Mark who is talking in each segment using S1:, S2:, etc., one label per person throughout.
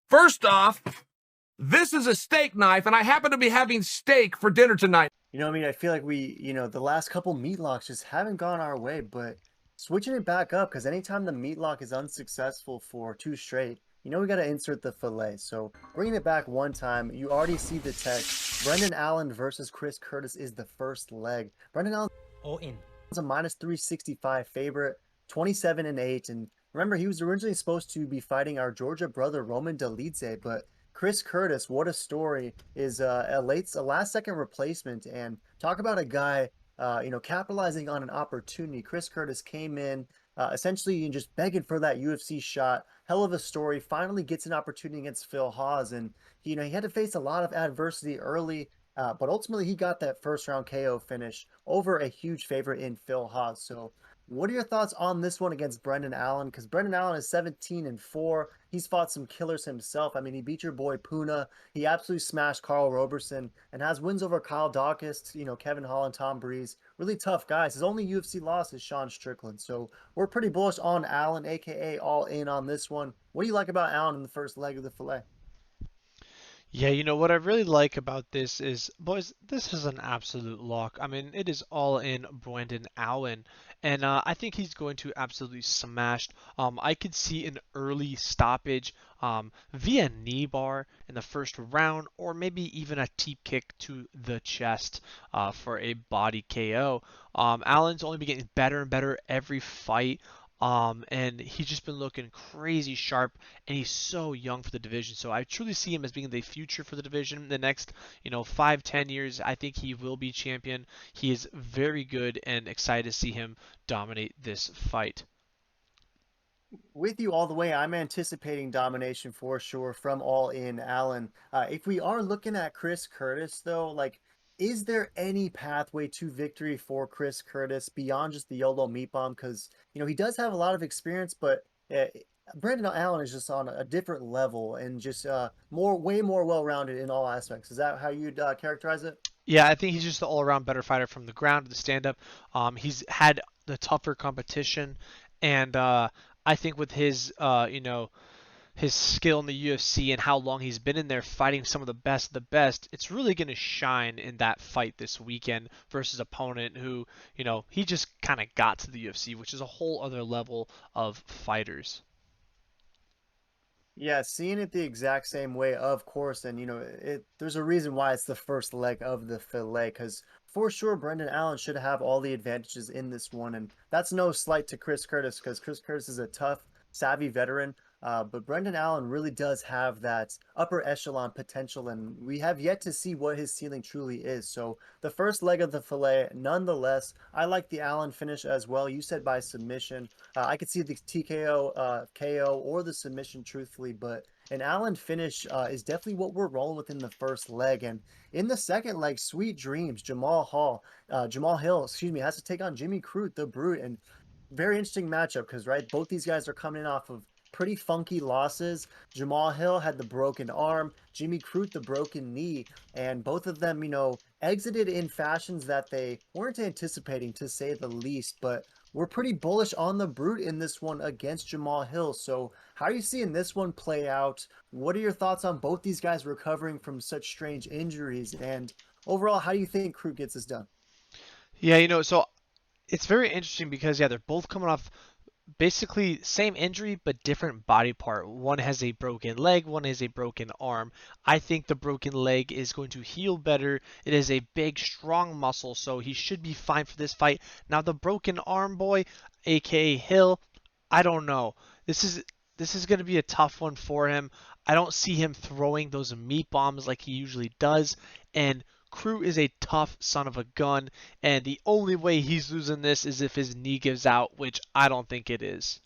S1: First off, this is a steak knife, and I happen to be having steak for dinner tonight.
S2: You know what I mean? I feel like the last couple meat locks just haven't gone our way, but switching it back up, because anytime the meat lock is unsuccessful for two straight, we got to insert the fillet. So bringing it back one time, you already see the text. Brendan Allen versus Chris Curtis is the first leg. Brendan Allen's
S3: All in.
S2: a minus 365 favorite, 27-8. And remember, he was originally supposed to be fighting our Georgia brother, Roman Dolidze, but Chris Curtis, what a story, is a last second replacement. And talk about a guy, capitalizing on an opportunity. Chris Curtis came in essentially just begging for that UFC shot. Hell of a story. Finally gets an opportunity against Phil Hawes, and he had to face a lot of adversity early. But ultimately, he got that first round KO finish over a huge favorite in Phil Hawes. So, what are your thoughts on this one against Brendan Allen? Because Brendan Allen is 17-4. He's fought some killers himself. I mean, he beat your boy Puna. He absolutely smashed Carl Roberson and has wins over Kyle Dawkins, Kevin Holland, Tom Breeze. Really tough guys. His only UFC loss is Sean Strickland. So, we're pretty bullish on Allen, aka all in on this one. What do you like about Allen in the first leg of the filet?
S4: Yeah, what I really like about this is, boys, this is an absolute lock. I mean, it is all in Brandon Allen, and I think he's going to absolutely smash. I could see an early stoppage via knee bar in the first round, or maybe even a teep kick to the chest for a body KO. Allen's only been getting better and better every fight. And he's just been looking crazy sharp, and he's so young for the division. So I truly see him as being the future for the division. The next, 5, 10 years, I think he will be champion. He is very good, and excited to see him dominate this fight.
S2: With you all the way. I'm anticipating domination for sure from All In Allen. If we are looking at Chris Curtis, though, like, is there any pathway to victory for Chris Curtis beyond just the YOLO meat bomb? Because, he does have a lot of experience, but Brandon Allen is just on a different level and just way more well-rounded in all aspects. Is that how you'd characterize it?
S4: Yeah, I think he's just the all-around better fighter from the ground to the stand-up. He's had the tougher competition, and I think with his skill in the UFC and how long he's been in there fighting some of the best, it's really going to shine in that fight this weekend versus opponent who, he just kind of got to the UFC, which is a whole other level of fighters.
S2: Yeah, seeing it the exact same way, of course, and there's a reason why it's the first leg of the fillet, because for sure Brendan Allen should have all the advantages in this one, and that's no slight to Chris Curtis, because Chris Curtis is a tough, savvy veteran, but Brendan Allen really does have that upper echelon potential, and we have yet to see what his ceiling truly is. So the first leg of the fillet, nonetheless, I like the Allen finish as well. You said by submission. I could see the TKO, KO, or the submission, truthfully, but an Allen finish is definitely what we're rolling with in the first leg. And in the second leg, Sweet Dreams, Jamal Hill, excuse me, has to take on Jimmy Crute, the Brute, and very interesting matchup because right, both these guys are coming in off of pretty funky losses. Jamal Hill had the broken arm, Jimmy Crute the broken knee, and both of them, exited in fashions that they weren't anticipating, to say the least. But we're pretty bullish on the Brute in this one against Jamal Hill. So how are you seeing this one play out? What are your thoughts on both these guys recovering from such strange injuries? And overall, how do you think Crute gets this done?
S4: Yeah, so it's very interesting because, yeah, they're both coming off basically same injury but different body part. One has a broken leg, one has a broken arm. I think the broken leg is going to heal better. It is a big, strong muscle, so he should be fine for this fight. Now the broken arm boy, aka Hill, I don't know. This is going to be a tough one for him. I don't see him throwing those meat bombs like he usually does, and Crew is a tough son of a gun, and the only way he's losing this is if his knee gives out, which I don't think it is.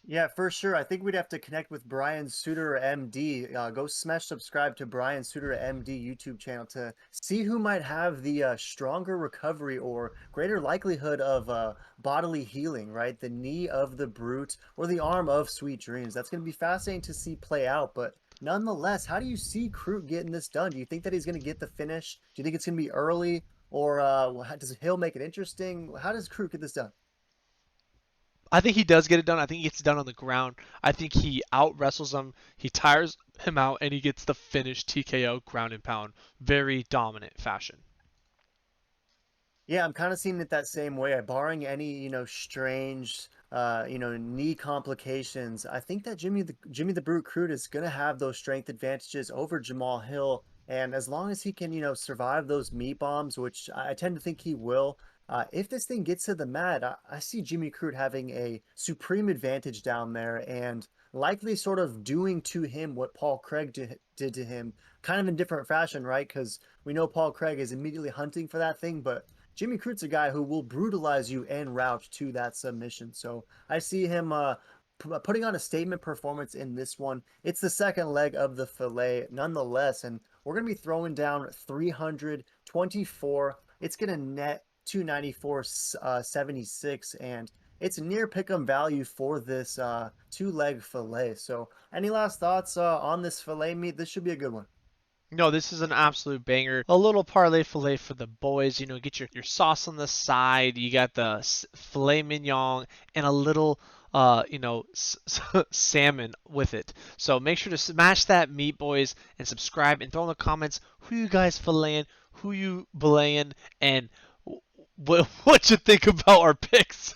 S2: Yeah, for sure. I think we'd have to connect with Brian Suter MD. Go smash subscribe to Brian Suter MD YouTube channel to see who might have the stronger recovery or greater likelihood of bodily healing, right? The knee of the Brute or the arm of Sweet Dreams. That's going to be fascinating to see play out. But nonetheless, how do you see Crute getting this done? Do you think that he's going to get the finish? Do you think it's going to be early? Or does Hill make it interesting? How does Crute get this done?
S4: I think he does get it done. I think he gets it done on the ground. I think he out wrestles him. He tires him out, and he gets the finish TKO ground and pound. Very dominant fashion.
S2: Yeah, I'm kind of seeing it that same way. Barring any, strange, knee complications, I think that Jimmy the Brute Crute is gonna have those strength advantages over Jamal Hill. And as long as he can, survive those meat bombs, which I tend to think he will, if this thing gets to the mat, I see Jimmy Crute having a supreme advantage down there and likely sort of doing to him what Paul Craig did to him, kind of in different fashion, right? Because we know Paul Craig is immediately hunting for that thing, but Jimmy Crute's a guy who will brutalize you en route to that submission. So I see him putting on a statement performance in this one. It's the second leg of the fillet, nonetheless, and we're going to be throwing down 324. It's going to net 294.76, and it's near pick'em value for this two-leg fillet. So any last thoughts on this fillet meat? This should be a good one.
S4: No, this is an absolute banger. A little parlay fillet for the boys. Get your sauce on the side. You got the filet mignon and a little, salmon with it. So make sure to smash that meat, boys, and subscribe and throw in the comments who you guys filleting, who you belaying, and what you think about our picks.